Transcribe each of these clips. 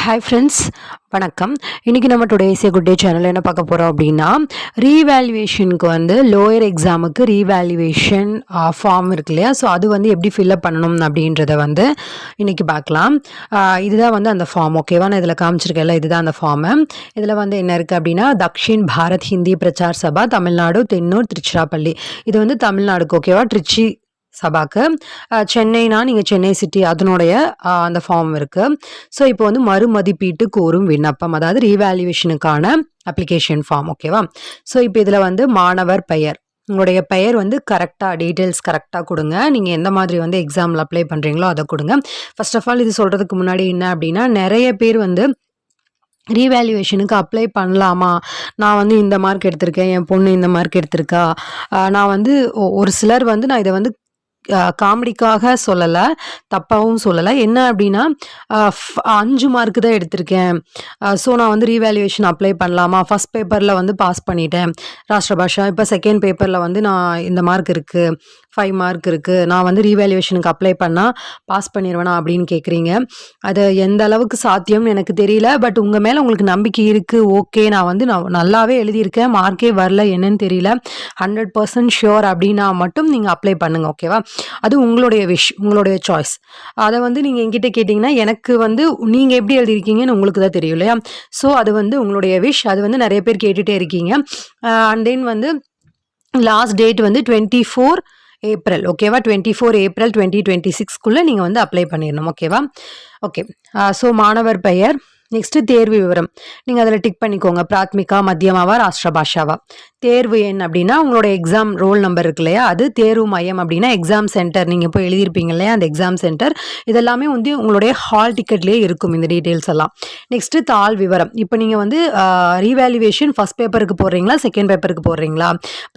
Hi friends, வணக்கம். இன்றைக்கி நம்ம டுடேஸ் ஏ குட் டே சேனலில் என்ன பார்க்க போகிறோம் அப்படின்னா, ரீவேல்யூவேஷனுக்கு லோயர் எக்ஸாமுக்கு ரீவேல்யூவேஷன் ஃபார்ம் இருக்கு இல்லையா, ஸோ அது எப்படி ஃபில்அப் பண்ணணும் அப்படின்றத இன்றைக்கி பார்க்கலாம். இதுதான் அந்த ஃபார்ம். ஓகேவா, நான் இதில் காமிச்சிருக்கேன்ல, இதுதான் அந்த ஃபார்மு. இதில் என்ன இருக்குது அப்படின்னா, தக்ஷின் பாரத் ஹிந்தி பிரச்சார் சபா தமிழ்நாடு தென்னூர் திருச்சிராப்பள்ளி. இது தமிழ்நாடுக்கு. ஓகேவா, திருச்சி சபாக்கு. சென்னைனா நீங்கள் சென்னை சிட்டி, அதனுடைய அந்த ஃபார்ம் இருக்குது. ஸோ இப்போ மறுமதிப்பீட்டு கோரும் விண்ணப்பம், அதாவது ரீவேல்யூவேஷனுக்கான அப்ளிகேஷன் ஃபார்ம். ஓகேவா, ஸோ இப்போ இதில் மாணவர் பெயர், உங்களுடைய பெயர் கரெக்டாக டீட்டெயில்ஸ் கரெக்டாக கொடுங்க. நீங்கள் எந்த மாதிரி எக்ஸாமில் அப்ளை பண்ணுறீங்களோ அதை கொடுங்க. ஃபர்ஸ்ட் ஆஃப் ஆல் இது சொல்கிறதுக்கு முன்னாடி என்ன அப்படின்னா, நிறைய பேர் ரீவேல்யூவேஷனுக்கு அப்ளை பண்ணலாமா, நான் இந்த மார்க் எடுத்திருக்கேன், என் பொண்ணு இந்த மார்க் எடுத்திருக்கா, நான் ஒரு சிலர் நான் இதை காமெடிக்காக சொல்லலை, தப்பாகவும் சொல்லலை. என்ன அப்படின்னா, 5 மார்க்கு தான் எடுத்திருக்கேன், ஸோ நான் ரீவேல்யூவேஷன் அப்ளை பண்ணலாமா, ஃபஸ்ட் பேப்பரில் பாஸ் பண்ணிட்டேன் ராஷ்டிர பாஷா, இப்போ செகண்ட் பேப்பரில் நான் இந்த மார்க் இருக்குது, 5 மார்க் இருக்குது, நான் ரீவேல்யூவேஷனுக்கு அப்ளை பண்ணால் பாஸ் பண்ணிடுவேனா அப்படின்னு கேட்குறீங்க. அது எந்த அளவுக்கு சாத்தியம்னு எனக்கு தெரியல. பட் உங்கள் மேலே உங்களுக்கு நம்பிக்கை இருக்குது. ஓகே, நான் நல்லாவே எழுதியிருக்கேன், மார்க்கே வரல, என்னன்னு தெரியல, 100% ஷியோர் அப்படின்னா மட்டும் நீங்கள் அப்ளை பண்ணுங்கள். ஓகேவா, அது உங்களுடைய உங்களுடைய சாய்ஸ். அதை நீங்கள் என்கிட்ட கேட்டிங்கன்னா, எனக்கு நீங்கள் எப்படி எழுதியிருக்கீங்கன்னு உங்களுக்கு தான் தெரியும் இல்லையா. ஸோ அது உங்களுடைய விஷ். அது நிறைய பேர் கேட்டுகிட்டே இருக்கீங்க. And then last date 24 April. ஓகேவா, 24 ஏப்ரல் 2026க்குள்ளே நீங்கள் அப்ளை பண்ணிடணும். ஓகேவா, ஓகே. ஸோ மாணவர் பெயர், நெக்ஸ்ட்டு தேர்வு விவரம் நீங்கள் அதில் டிக் பண்ணிக்கோங்க. பிராத்மிகா, மத்தியமாவா, ராஷ்டிர பாஷாவா. தேர்வு எண் அப்படின்னா உங்களோட எக்ஸாம் ரோல் நம்பர் இருக்கு இல்லையா, அது. தேர்வு மையம் அப்படின்னா எக்ஸாம் சென்டர், நீங்கள் போய் எழுதியிருப்பீங்க இல்லையா, அந்த எக்ஸாம் சென்டர். இதெல்லாமே உங்களுடைய ஹால் டிக்கெட்லேயே இருக்கும் இந்த டீட்டெயில்ஸ் எல்லாம். நெக்ஸ்ட்டு தாள் விவரம். இப்போ நீங்கள் ரீவேல்யூவேஷன் ஃபஸ்ட் பேப்பருக்கு போடுறீங்களா, செகண்ட் பேப்பருக்கு போடுறீங்களா.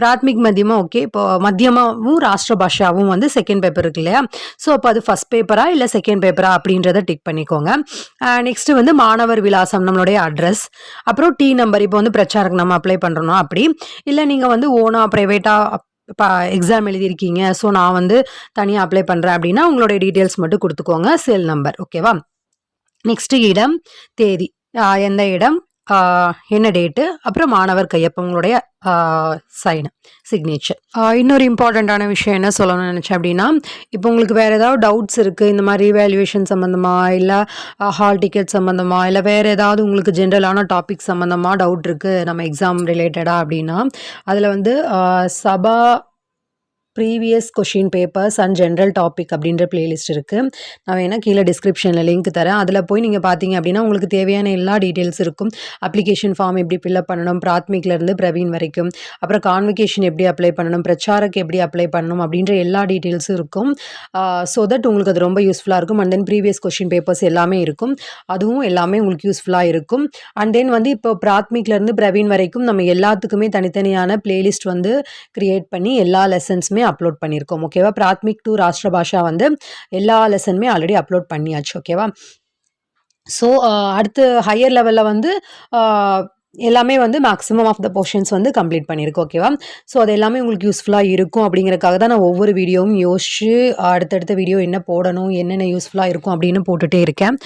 பிராத்மிக் மத்தியமா, ஓகே. இப்போ மத்தியமாவும் ராஷ்டிர பாஷாவும் செகண்ட் பேப்பர் இருக்கு இல்லையா, ஸோ அப்போ அது ஃபஸ்ட் பேப்பரா இல்லை செகண்ட் பேப்பரா அப்படின்றத டிக் பண்ணிக்கோங்க. நெக்ஸ்ட்டு மாணவர் விலாசம், நம்மளுடைய அட்ரஸ். அப்புறம் டி நம்பர், இப்போ பிரச்சாரக்கு நம்ம அப்ளை பண்ணுறோம் அப்படி. இல்லை நீங்கள் ஓனா ப்ரைவேட்டாக இப்போ எக்ஸாம் எழுதியிருக்கீங்க, ஸோ நான் தனியாக அப்ளை பண்ணுறேன் அப்படின்னா உங்களுடைய டீட்டெயில்ஸ் மட்டும் கொடுத்துக்கோங்க. Cell number. ஓகேவா. நெக்ஸ்ட்டு இடம், தேதி, எந்த இடம், என்ன டேட்டு, அப்புறம் மாணவர் கையொப்பம், உங்களுடைய சைன், சிக்னேச்சர். இன்னொரு இம்பார்ட்டண்ட்டான விஷயம் என்ன சொல்லணும்னு நினச்சேன் அப்படின்னா, இப்போ உங்களுக்கு வேறு ஏதாவது டவுட்ஸ் இருக்குது இந்த மாதிரி ரீவேல்யூவேஷன் சம்மந்தமாக, இல்லை ஹால் டிக்கெட் சம்மந்தமாக, இல்லை வேறு ஏதாவது உங்களுக்கு ஜென்ரலான டாபிக் சம்மந்தமாக டவுட் இருக்குது நம்ம எக்ஸாம் ரிலேட்டடாக அப்படின்னா, அதில் சபா previous question papers and general topic அப்படின்ற பிளேலிஸ்ட் இருக்குது. நான் வேணால் கீழே டிஸ்கிரிப்ஷனில் லிங்க் தரேன். அதில் போய் நீங்கள் பார்த்தீங்க அப்படின்னா உங்களுக்கு தேவையான எல்லா டீட்டெயில்ஸ் இருக்கும். அப்ளிகேஷன் ஃபார்ம் எப்படி ஃபில்அப் பண்ணணும், பிராத்மிக்லேருந்து பிரவீன் வரைக்கும், அப்புறம் கான்வெகேஷன் எப்படி அப்ளை பண்ணணும், பிரச்சாரக்கு எப்படி அப்ளை பண்ணணும் அப்படின்ற எல்லா டீட்டெயில்ஸும் இருக்கும். ஸோ தட் உங்களுக்கு அது ரொம்ப யூஸ்ஃபுல்லாக இருக்கும். And then previous question papers எல்லாமே இருக்கும், அதுவும் எல்லாமே உங்களுக்கு யூஸ்ஃபுல்லாக இருக்கும். அண்ட் தென் இப்போ பிராத்மிக்லேருந்து பிரவீன் வரைக்கும் நம்ம எல்லாத்துக்குமே தனித்தனியான பிளேலிஸ்ட் கிரியேட் பண்ணி எல்லா லெசன்ஸுமே அப்லோட் பண்ணியிருக்கோம். ஓகேவா, பிராத்மிக் டு ராஷ்டிர பாஷா எல்லா லெசனுமே ஆல்ரெடி அப்லோட் பண்ணியாச்சு. ஓகேவா. ஸோ அடுத்து ஹையர் லெவலில் எல்லாமே maximum of the portions complete பண்ணியிருக்கு. ஓகேவா. ஸோ அது எல்லாமே உங்களுக்கு யூஸ்ஃபுல்லாக இருக்கும் அப்படிங்கிறதுக்காக தான் நான் ஒவ்வொரு வீடியோவும் யோசிச்சு அடுத்தடுத்த வீடியோ என்ன போடணும், என்னென்ன யூஸ்ஃபுல்லாக இருக்கும் அப்படின்னு போட்டுகிட்டே இருக்கேன்.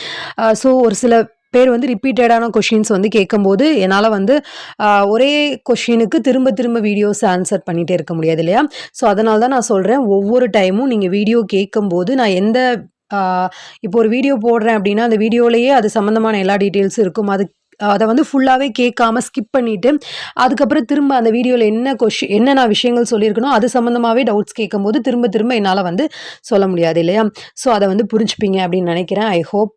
ஸோ ஒரு சில பேர் ரிப்பீட்டடான கொஷின்ஸ் கேட்கும்போது என்னால் ஒரே கொஷினுக்கு திரும்ப திரும்ப வீடியோஸ் ஆன்சர் பண்ணிகிட்டே இருக்க முடியாது இல்லையா. ஸோ அதனால தான் நான் சொல்கிறேன், ஒவ்வொரு டைமும் நீங்கள் வீடியோ கேட்கும்போது நான் இப்போ ஒரு வீடியோ போடுறேன் அப்படின்னா அந்த வீடியோலேயே அது சம்மந்தமான எல்லா டீட்டெயில்ஸும் இருக்கும். அதை ஃபுல்லாகவே கேட்காம ஸ்கிப் பண்ணிவிட்டு அதுக்கப்புறம் திரும்ப அந்த வீடியோவில் என்ன நான் விஷயங்கள் சொல்லியிருக்கணும் அது சம்மந்தமாகவே டவுட்ஸ் கேட்கும்போது திரும்ப திரும்ப என்னால் சொல்ல முடியாது இல்லையா. ஸோ அதை புரிஞ்சுப்பீங்க அப்படின்னு நினைக்கிறேன். ஐ ஹோப்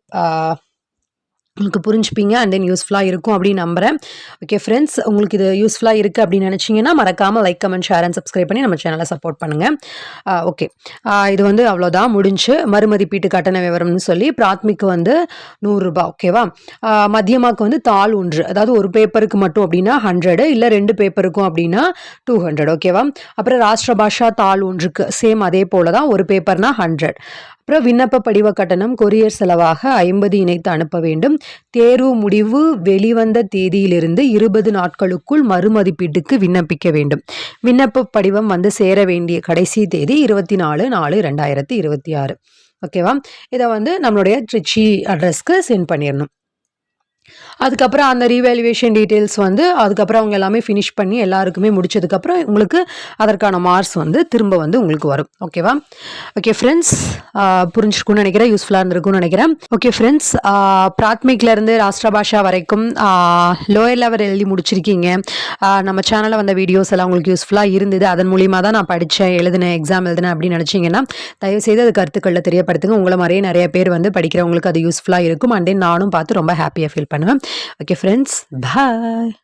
உங்களுக்கு புரிஞ்சுப்பீங்க அண்ட் தென் யூஸ்ஃபுல்லாக இருக்கும் அப்படின்னு நம்புகிறேன். ஓகே ஃப்ரெண்ட்ஸ், உங்களுக்கு இது யூஸ்ஃபுல்லாக இருக்குது அப்படின்னு நினச்சிங்கன்னா மறக்காமல் like, comment, share and subscribe பண்ணி நம்ம சேனலை சப்போர்ட் பண்ணுங்கள். ஓகே, இது அவ்வளோதான் முடிஞ்சு. மறுமதிப்பீட்டு கட்டண விவரம்னு சொல்லி பிராத்மிக்கு 100 ரூபாய். ஓகேவா. மத்தியமாக்கு தாள் 1, அதாவது ஒரு பேப்பருக்கு மட்டும் அப்படின்னா 100, இல்லை 2 பேப்பருக்கும் அப்படின்னா 200. ஓகேவா. அப்புறம் ராஷ்டிர பாஷா தாள் 1க்கு சேம் அதே போல் தான், ஒரு பேப்பர்னா 100. அப்புறம் விண்ணப்ப படிவ கட்டணம் கொரியர் செலவாக 50 இணைத்து அனுப்ப வேண்டும். தேர்வு முடிவு வெளிவந்த தேதியிலிருந்து 20 நாட்களுக்குள் மறுமதிப்பீட்டுக்கு விண்ணப்பிக்க வேண்டும். விண்ணப்ப படிவம் சேர வேண்டிய கடைசி தேதி 24/4/2026. ஓகேவா. இதை நம்மளுடைய ட்ரிச்சி அட்ரஸ்க்கு சென்ட் பண்ணிடணும். அதுக்கப்புறம் அந்த ரீவேல்யூவேஷன் டீட்டெயில்ஸ் வந்து அதுக்கப்புறம் அவங்க எல்லாமே ஃபினிஷ் பண்ணி எல்லாருக்குமே முடிச்சதுக்கப்புறம் உங்களுக்கு அதற்கான மார்க்ஸ் வந்து திரும்ப வந்து உங்களுக்கு வரும். ஓகேவா? ஓகே ஃப்ரெண்ட்ஸ், புரிஞ்சிருக்கும்னு நினைக்கிறேன், யூஸ்ஃபுல்லாக இருந்திருக்கும்னு நினைக்கிறேன். ஓகே ஃப்ரெண்ட்ஸ், பிராத்மிக்லேருந்து ராஷ்டிர பாஷா வரைக்கும் லோயர் லெவல் எழுதி முடிச்சிருக்கீங்க. நம்ம சேனலில் வந்த வீடியோஸ் எல்லாம் உங்களுக்கு யூஸ்ஃபுல்லாக இருந்தது, அதன் மூலியமாக தான் நான் படித்தேன், எழுதினேன், எக்ஸாம் எழுதினேன் அப்படின்னு நினச்சிங்கன்னா தயவுசெய்து அது கருத்துக்களில் தெரியப்படுத்துங்க. உங்களை மாதிரியே நிறைய பேர் வந்து படிக்கிறவங்களுக்கு அது யூஸ்ஃபுல்லாக இருக்கும். அண்ட் தென் நானும் பார்த்து ரொம்ப ஹாப்பியாக ஃபீல் பண்ணுவேன். Okay friends, bye.